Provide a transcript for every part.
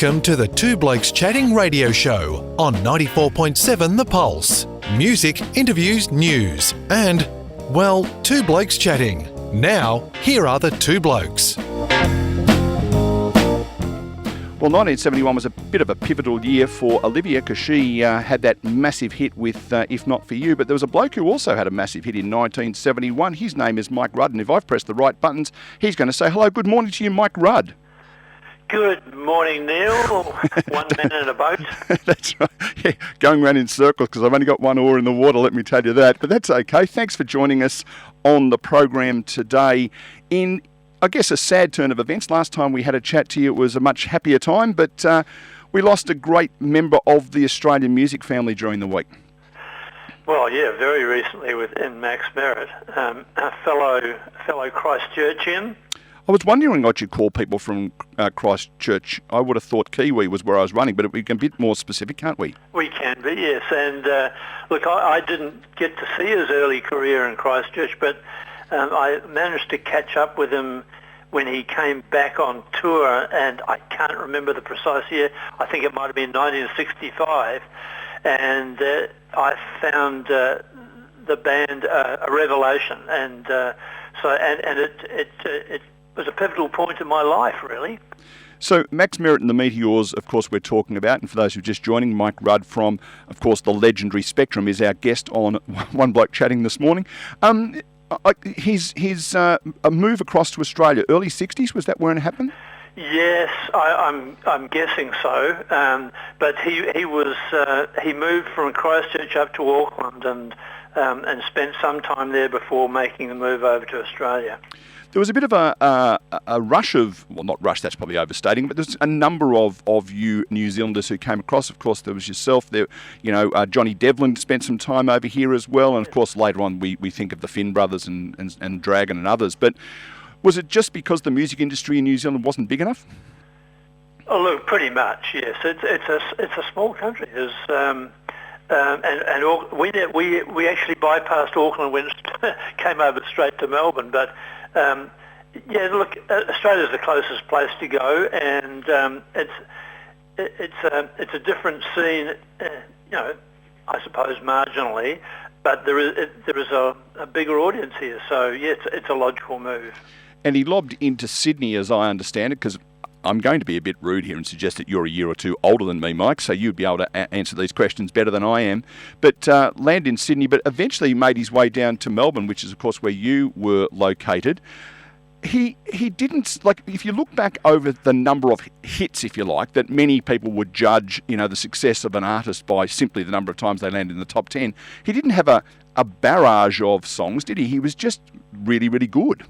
Welcome to the Two Blokes Chatting radio show on 94.7 The Pulse. Music, interviews, news, and, well, two blokes chatting. Now, here are the two blokes. Well, 1971 was a bit of a pivotal year for Olivia because she had that massive hit with If Not For You, but there was a bloke who also had a massive hit in 1971. His name is Mike Rudd, and if I've pressed the right buttons, he's going to say hello, good morning to you, Mike Rudd. Good morning, Neil. One man in a boat. That's right. Yeah, going around in circles because I've only got one oar in the water, let me tell you that. But that's okay. Thanks for joining us on the program today in, I guess, a sad turn of events. Last time we had a chat to you, it was a much happier time, but we lost a great member of the Australian music family during the week. Well, yeah, very recently within Max Merritt, a fellow Christchurchian. I was wondering what you call people from Christchurch. I would have thought Kiwi was where I was running, but we can be a bit more specific, can't we? We can be, yes. And look, I didn't get to see his early career in Christchurch, but I managed to catch up with him when he came back on tour, and I can't remember the precise year. I think it might have been 1965. And I found the band a revelation, and it was a pivotal point in my life, really. So Max Merritt and the Meteors, of course, we're talking about, and for those who are just joining, Mike Rudd from, of course, the legendary Spectrum is our guest on One Bloke Chatting this morning. His a move across to Australia, early 60s, was that when it happened? Yes, I'm guessing so. But he moved from Christchurch up to Auckland and spent some time there before making the move over to Australia. There was a bit of a rush of, well, not rush, that's probably overstating, but there's a number of you New Zealanders who came across. Of course, there was yourself. There, Johnny Devlin spent some time over here as well, and of course later on we think of the Finn brothers and Dragon and others. But was it just because the music industry in New Zealand wasn't big enough? Oh, look, pretty much, yes. It's a small country. There's we actually bypassed Auckland and came over straight to Melbourne, but. Look, Australia's the closest place to go, and it's a different scene, I suppose marginally, but there is a bigger audience here. So yeah, it's a logical move. And he lobbed into Sydney, as I understand it, because I'm going to be a bit rude here and suggest that you're a year or two older than me, Mike, so you'd be able to answer these questions better than I am. But landed in Sydney, but eventually made his way down to Melbourne, which is, of course, where you were located. He didn't, like, if you look back over the number of hits, if you like, that many people would judge, the success of an artist by simply the number of times they landed in the top 10, he didn't have a barrage of songs, did he? He was just really, really good.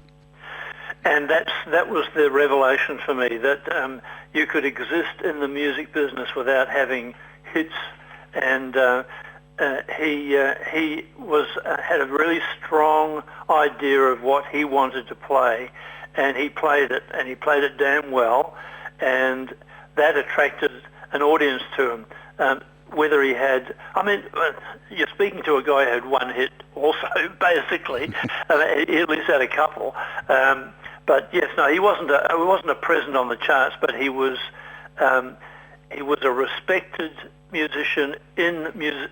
And that was the revelation for me, that you could exist in the music business without having hits. And he had a really strong idea of what he wanted to play, and he played it damn well, and that attracted an audience to him. Whether he had, you're speaking to a guy who had one hit also, basically. He at least had a couple. But yes, no, he wasn't a present on the charts, but he was a respected musician in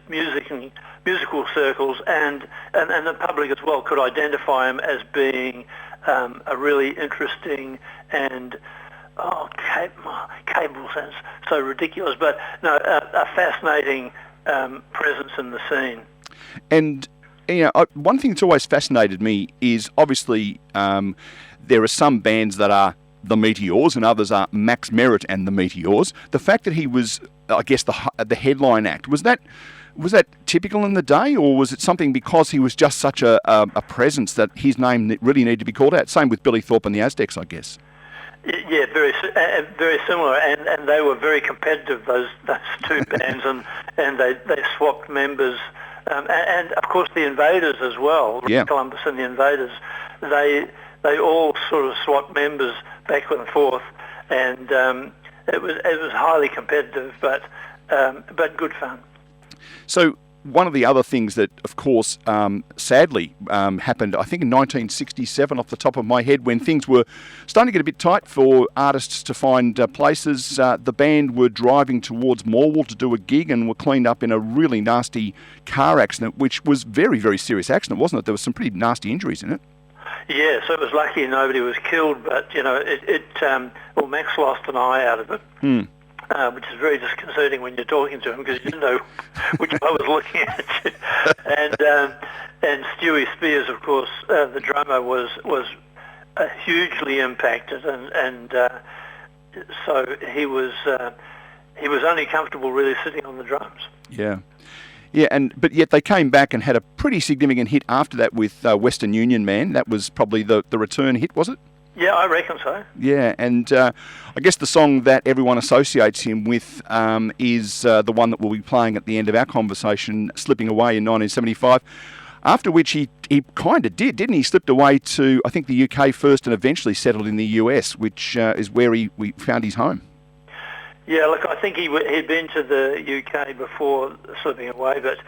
musical circles, and the public as well could identify him as being a really interesting and capable sounds so ridiculous, but no, a fascinating presence in the scene. And one thing that's always fascinated me is obviously. There are some bands that are the Meteors and others are Max Merritt and the Meteors. The fact that he was, I guess, the headline act, was that typical in the day, or was it something because he was just such a presence that his name really needed to be called out? Same with Billy Thorpe and the Aztecs, I guess. Yeah, very similar, and they were very competitive, those two bands, and they swapped members, and of course the Invaders as well, yeah. Columbus and the Invaders, they all sort of swapped members back and forth, and it was highly competitive, but good fun. So one of the other things that, of course, sadly happened, I think in 1967, off the top of my head, when things were starting to get a bit tight for artists to find places, the band were driving towards Morwell to do a gig and were cleaned up in a really nasty car accident, which was very, very serious accident, wasn't it? There was some pretty nasty injuries in it. Yeah, so it was lucky nobody was killed, but, well, Max lost an eye out of it. Which is very disconcerting when you're talking to him because you didn't know which I was looking at. And Stewie Spears, of course, the drummer, was hugely impacted, and so he was only comfortable really sitting on the drums. Yeah. Yeah, but yet they came back and had a pretty significant hit after that with Western Union Man. That was probably the return hit, was it? Yeah, I reckon so. Yeah, and I guess the song that everyone associates him with is the one that we'll be playing at the end of our conversation, Slipping Away in 1975, after which he kind of didn't he? Slipped away to, I think, the UK first and eventually settled in the US, which is where we found his home. Yeah, look, I think he'd been to the UK before Slipping Away, but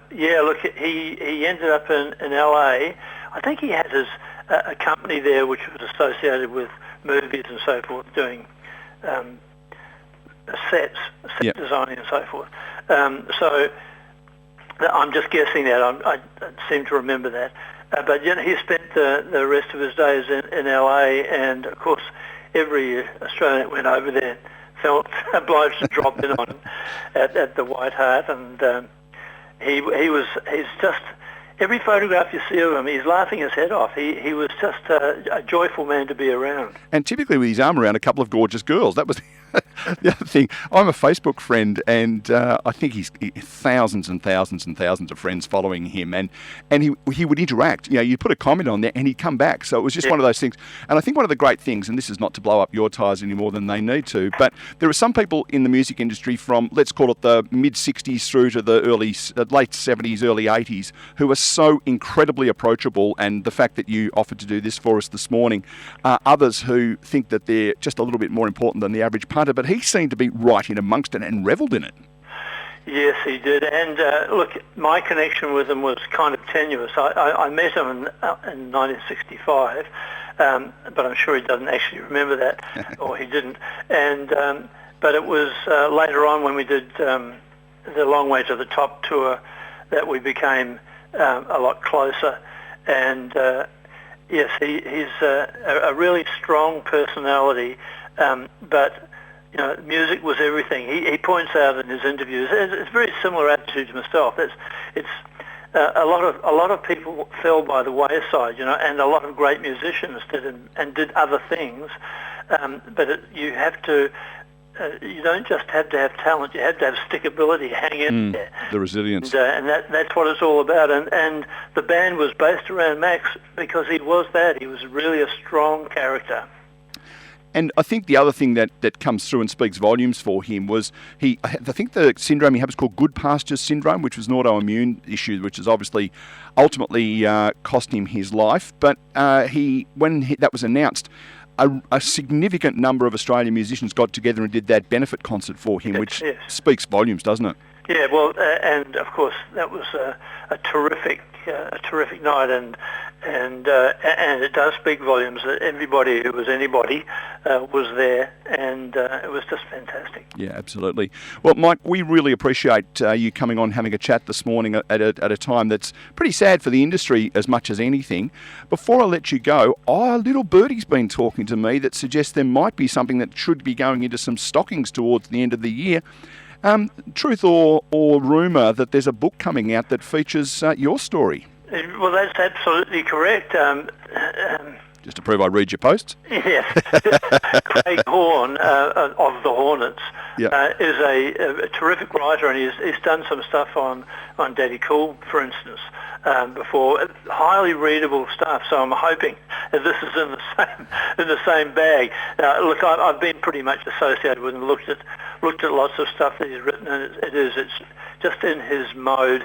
he ended up in LA. I think he had a company there which was associated with movies and so forth, doing set designing and so forth. So I'm just guessing that. I seem to remember that. But he spent the rest of his days in LA, and of course every Australian that went over there felt obliged to drop in on him at the White Hart, and he's just, every photograph you see of him, he's laughing his head off. He was just a joyful man to be around. And typically with his arm around a couple of gorgeous girls. That was the other thing. I'm a Facebook friend, and I think he's thousands and thousands and thousands of friends following him, and he would interact. You put a comment on there, and he'd come back. So it was just one of those things. And I think one of the great things, and this is not to blow up your tyres any more than they need to, but there are some people in the music industry from, let's call it the mid-60s through to the late 70s, early 80s, who are so incredibly approachable, and the fact that you offered to do this for us this morning, others who think that they're just a little bit more important than the average punter, but he seemed to be right in amongst it and revelled in it. Yes, he did. And look, my connection with him was kind of tenuous. I met him in 1965, but I'm sure he doesn't actually remember that, or he didn't. And but it was later on when we did the Long Way to the Top tour that we became a lot closer. And yes, he's a really strong personality, but music was everything. He points out in his interviews, it's a very similar attitude to myself. It's a lot of people fell by the wayside, and a lot of great musicians did other things. But you have to. You don't just have to have talent; you have to have stickability, hang in there. The resilience. And that's what it's all about. And the band was based around Max because he was that. He was really a strong character. And I think the other thing that comes through and speaks volumes for him was I think the syndrome he had was called Good Pastures syndrome, which was an autoimmune issue, which has obviously ultimately cost him his life. But when that was announced, a significant number of Australian musicians got together and did that benefit concert for him, which speaks volumes, doesn't it? Yeah, well, and of course that was a terrific night, and it does speak volumes that everybody who was anybody was there, and it was just fantastic. Yeah, absolutely. Well, Mike, we really appreciate you coming on, having a chat this morning at a time that's pretty sad for the industry as much as anything. Before I let you go, our little birdie's been talking to me that suggests there might be something that should be going into some stockings towards the end of the year. Truth or rumour that there's a book coming out that features your story? Well, that's absolutely correct. Just to prove I read your posts? Yes. Craig Horn of the Hornets is a terrific writer, and he's done some stuff on Daddy Cool, for instance, before. Look, readable stuff. So I'm hoping that this is in the same bag. Look, I've been pretty much associated with him. Looked at lots of stuff that he's written, and it's just in his mode.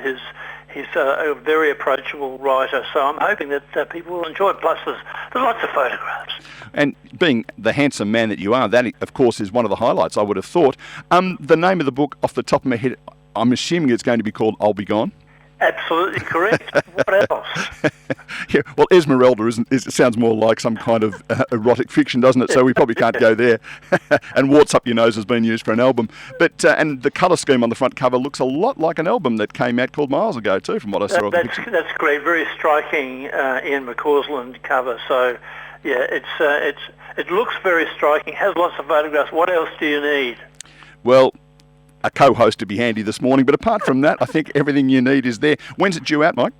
He's a very approachable writer, so I'm hoping that people will enjoy it. Plus, there's lots of photographs. And being the handsome man that you are, that, of course, is one of the highlights, I would have thought. The name of the book, off the top of my head, I'm assuming it's going to be called I'll Be Gone. Absolutely correct. What else? Yeah, well, Esmeralda it sounds more like some kind of erotic fiction, doesn't it? So we probably can't go there. And Warts Up Your Nose has been used for an album. But and the colour scheme on the front cover looks a lot like an album that came out called miles ago too, from what I saw. That's great. Very striking Ian McCausland cover. So, yeah, it looks very striking. Has lots of photographs. What else do you need? Well, a co-host to be handy this morning, but apart from that, I think everything you need is there. When's it due out, Mike?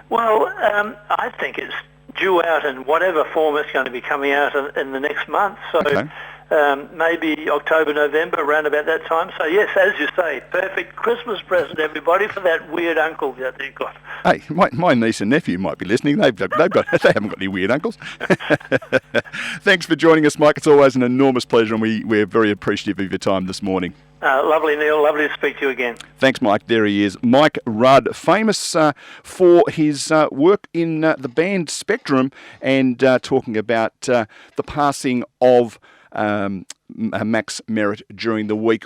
Well, I think it's due out in whatever form it's going to be coming out in the next month. So maybe October, November, around about that time. So yes, as you say, perfect Christmas present, everybody, for that weird uncle that you've got. Hey, my niece and nephew might be listening. They haven't got any weird uncles. Thanks for joining us, Mike. It's always an enormous pleasure, and we're very appreciative of your time this morning. Lovely, Neil. Lovely to speak to you again. Thanks, Mike. There he is. Mike Rudd, famous for his work in the band Spectrum, and talking about the passing of Max Merritt during the week.